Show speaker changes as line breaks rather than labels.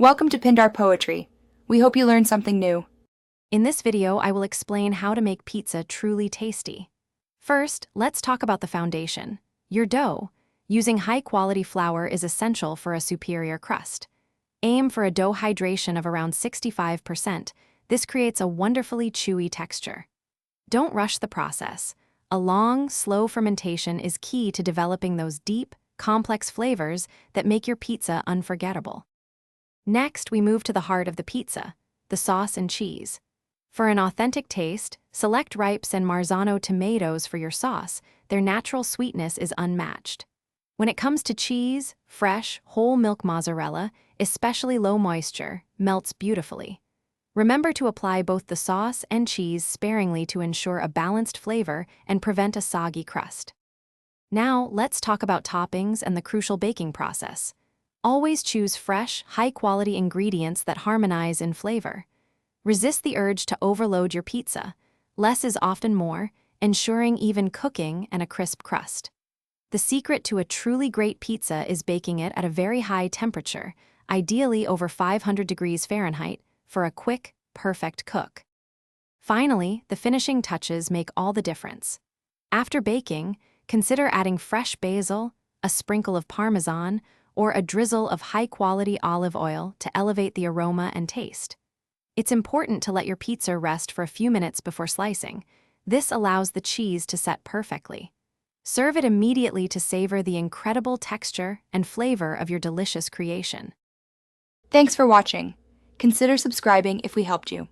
Welcome to Pindar Poetry. We hope you learned something new.
In this video, I will explain how to make pizza truly tasty. First, let's talk about the foundation, your dough. Using high-quality flour is essential for a superior crust. Aim for a dough hydration of around 65%. This creates a wonderfully chewy texture. Don't rush the process. A long, slow fermentation is key to developing those deep, complex flavors that make your pizza unforgettable. Next, we move to the heart of the pizza, the sauce and cheese. For an authentic taste, select ripe San Marzano tomatoes for your sauce. Their natural sweetness is unmatched. When it comes to cheese, fresh, whole milk mozzarella, especially low moisture, melts beautifully. Remember to apply both the sauce and cheese sparingly to ensure a balanced flavor and prevent a soggy crust. Now, let's talk about toppings and the crucial baking process. Always choose fresh, high-quality ingredients that harmonize in flavor. Resist the urge to overload your pizza. Less is often more, ensuring even cooking and a crisp crust. The secret to a truly great pizza is baking it at a very high temperature, ideally over 500 degrees Fahrenheit, for a quick, perfect cook. Finally, the finishing touches make all the difference. After baking, consider adding fresh basil, a sprinkle of parmesan, or a drizzle of high-quality olive oil to elevate the aroma and taste. It's important to let your pizza rest for a few minutes before slicing. This allows the cheese to set perfectly. Serve it immediately to savor the incredible texture and flavor of your delicious creation.
Thanks for watching. Consider subscribing if we helped you.